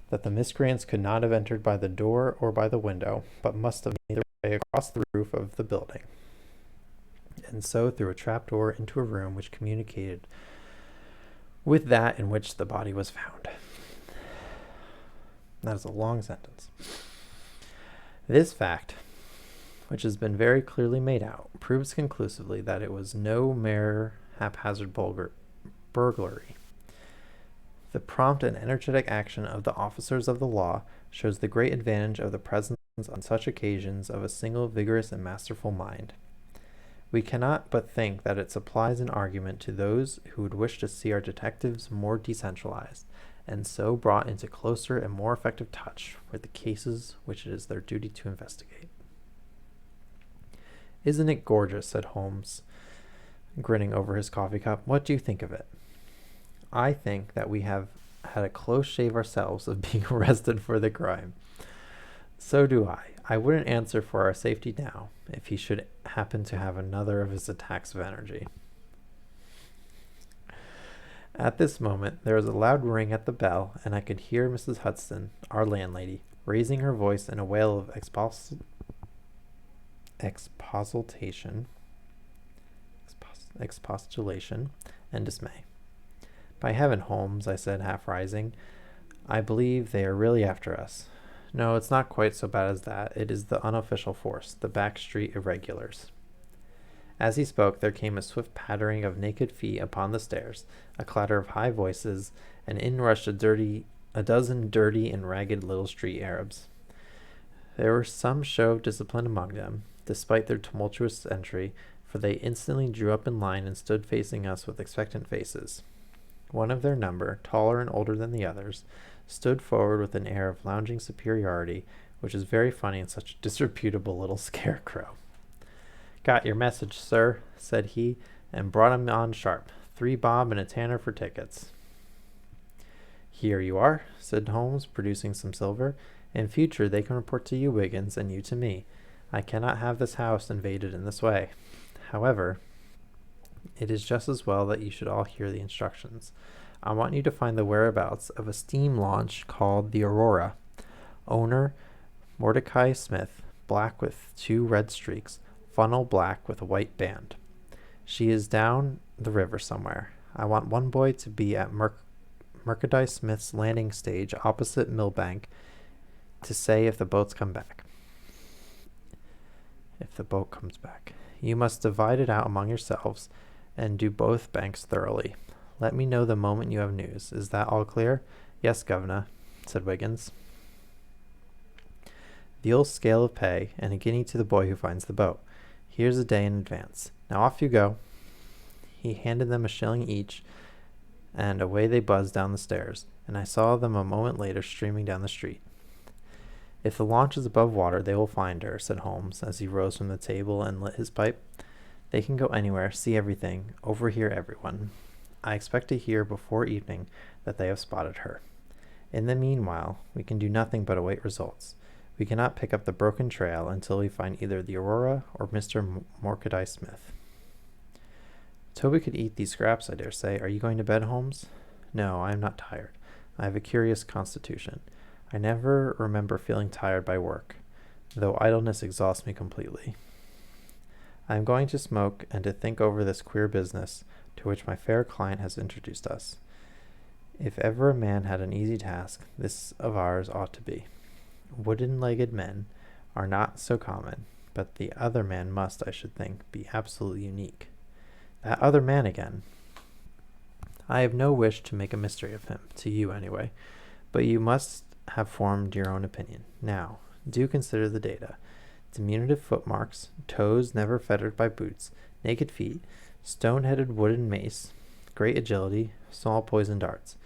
that the miscreants could not have entered by the door or by the window, but must have made their way across the roof of the building, and so through a trapdoor into a room which communicated with that in which the body was found. That is a long sentence. This fact, which has been very clearly made out, proves conclusively that it was no mere haphazard burglary. The prompt and energetic action of the officers of the law shows the great advantage of the presence on such occasions of a single vigorous and masterful mind. We cannot but think that it supplies an argument to those who would wish to see our detectives more decentralized, and so brought into closer and more effective touch with the cases which it is their duty to investigate. Isn't it gorgeous? Said Holmes, grinning over his coffee cup. What do you think of it? I think that we have had a close shave ourselves of being arrested for the crime. So do I. I wouldn't answer for our safety now, if he should happen to have another of his attacks of energy. At this moment there was a loud ring at the bell, and I could hear Mrs. Hudson, our landlady, raising her voice in a wail of expostulation and dismay. By heaven, Holmes, I said, half rising, I believe they are really after us. No, it's not quite so bad as that. It is the unofficial force, the back street irregulars. As he spoke, there came a swift pattering of naked feet upon the stairs, a clatter of high voices, and in rushed a dozen dirty and ragged little street Arabs. There was some show of discipline among them, despite their tumultuous entry, for they instantly drew up in line and stood facing us with expectant faces. One of their number, taller and older than the others, stood forward with an air of lounging superiority, which is very funny in such a disreputable little scarecrow. Got your message, sir, said he, and brought him on sharp. 3 bob and a tanner for tickets. Here you are, said Holmes, producing some silver. In future they can report to you, Wiggins, and you to me. I cannot have this house invaded in this way. However, it is just as well that you should all hear the instructions. I want you to find the whereabouts of a steam launch called the Aurora. Owner, Mordecai Smith, black with 2 red streaks, funnel black with a white band. She is down the river somewhere. I want one boy to be at Merchandise Smith's landing stage opposite Millbank to say if the boats come back. If the boat comes back. You must divide it out among yourselves and do both banks thoroughly. Let me know the moment you have news. Is that all clear? Yes, Governor, said Wiggins. The old scale of pay, and a guinea to the boy who finds the boat. Here's a day in advance. Now off you go. He handed them a shilling each, and away they buzzed down the stairs, and I saw them a moment later streaming down the street. If the launch is above water, they will find her, said Holmes, as he rose from the table and lit his pipe. They can go anywhere, see everything, overhear everyone. I expect to hear before evening that they have spotted her. In the meanwhile, we can do nothing but await results. We cannot pick up the broken trail until we find either the Aurora or Mr. Morkadai Smith. Toby could eat these scraps, I dare say. Are you going to bed, Holmes? No, I am not tired. I have a curious constitution. I never remember feeling tired by work, though idleness exhausts me completely. I am going to smoke and to think over this queer business to which my fair client has introduced us. If ever a man had an easy task, this of ours ought to be. Wooden-legged men are not so common, but the other man must, I should think, be absolutely unique. That other man again. I have no wish to make a mystery of him, to you anyway, but you must have formed your own opinion. Now, do consider the data. Diminutive footmarks, toes never fettered by boots, naked feet, stone-headed wooden mace, great agility, small poisoned darts.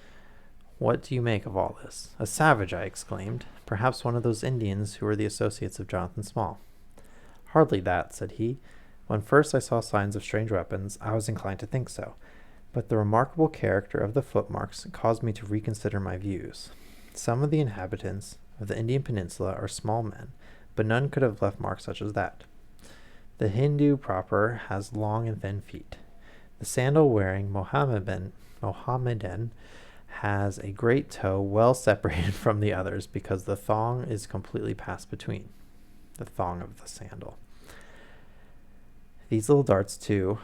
What do you make of all this? A savage, I exclaimed. Perhaps one of those Indians who were the associates of Jonathan Small. Hardly that, said he. When first I saw signs of strange weapons, I was inclined to think so, but the remarkable character of the footmarks caused me to reconsider my views. Some of the inhabitants of the Indian peninsula are small men, but none could have left marks such as that. The Hindu proper has long and thin feet. The sandal-wearing Mohammedan has a great toe well separated from the others because the thong is completely passed between the thong of the sandal. These little darts, too,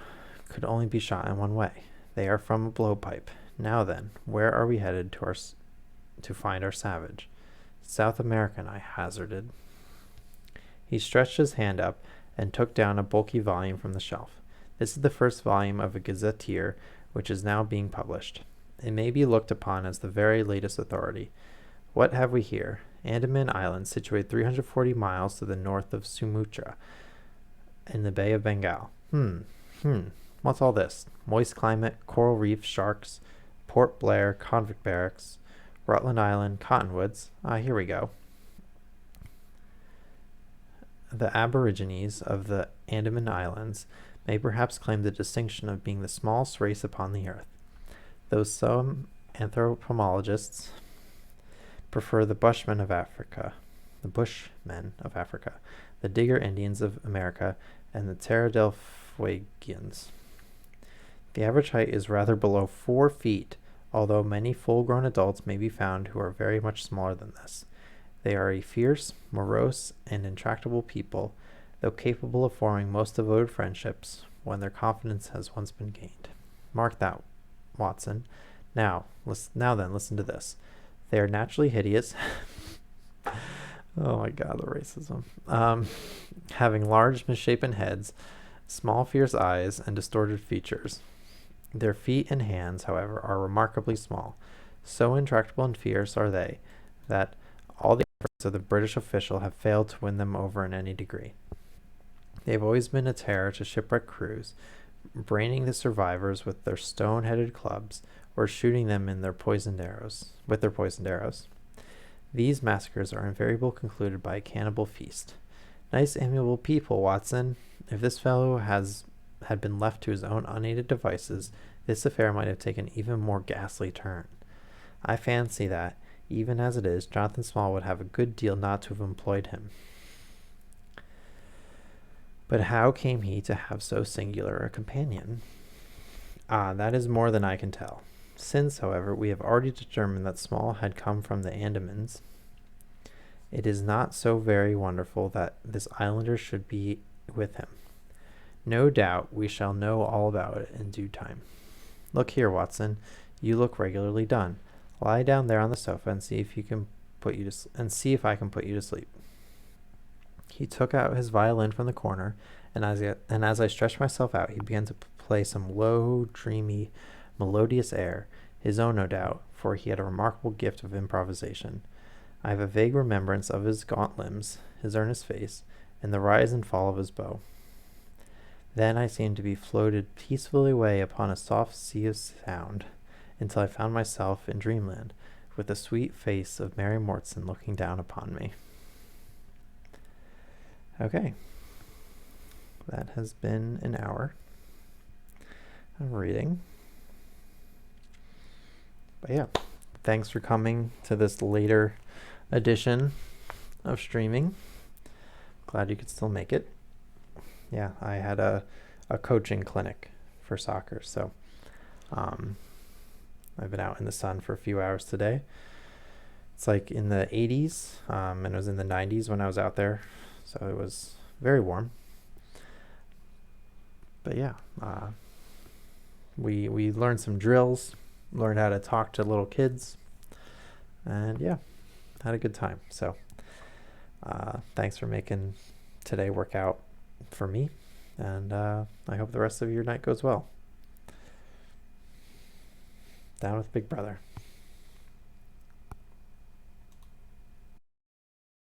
could only be shot in one way. They are from a blowpipe. Now then, where are we headed to find our savage? South American, I hazarded. He stretched his hand up and took down a bulky volume from the shelf. This is the first volume of a gazetteer which is now being published. It may be looked upon as the very latest authority. What have we here? Andaman Island, situated 340 miles to the north of Sumatra, in the Bay of Bengal. What's all this? Moist climate, coral reef, sharks, Port Blair, convict barracks, Rutland Island, cottonwoods. Here we go. The aborigines of the Andaman Islands may perhaps claim the distinction of being the smallest race upon the earth, though some anthropologists prefer the Bushmen of Africa, the Digger Indians of America, and the Terra del Fuegians. The average height is rather below 4 feet, although many full-grown adults may be found who are very much smaller than this. They are a fierce, morose, and intractable people, though capable of forming most devoted friendships when their confidence has once been gained. Mark that, Watson. Now then, listen to this. They are naturally hideous. Oh my God, the racism. Having large, misshapen heads, small, fierce eyes, and distorted features. Their feet and hands, however, are remarkably small. So intractable and fierce are they that all the efforts of the British official have failed to win them over in any degree. They have always been a terror to shipwrecked crews, braining the survivors with their stone-headed clubs, or shooting them with their poisoned arrows. These massacres are invariably concluded by a cannibal feast. Nice, amiable people, Watson. If this fellow had been left to his own unaided devices, this affair might have taken an even more ghastly turn. I fancy that, even as it is, Jonathan Small would have a good deal not to have employed him. But how came he to have so singular a companion? That is more than I can tell. Since, however, we have already determined that Small had come from the Andamans, it is not so very wonderful that this islander should be with him. No doubt we shall know all about it in due time. Look here, Watson, you look regularly done. Lie down there on the sofa and see if I can put you to sleep. He took out his violin from the corner, and as I stretched myself out, he began to play some low, dreamy, melodious air, his own no doubt, for he had a remarkable gift of improvisation. I have a vague remembrance of his gaunt limbs, his earnest face, and the rise and fall of his bow. Then I seemed to be floated peacefully away upon a soft sea of sound, until I found myself in dreamland, with the sweet face of Mary Mortson looking down upon me. Okay, that has been an hour of reading. But yeah, thanks for coming to this later edition of streaming. Glad you could still make it. Yeah, I had a coaching clinic for soccer, so I've been out in the sun for a few hours today. It's like in the 80s, and it was in the 90s when I was out there, so it was very warm. But yeah, we learned some drills, learned how to talk to little kids, and yeah, had a good time. So thanks for making today work out for me, and I hope the rest of your night goes well. Down with Big Brother.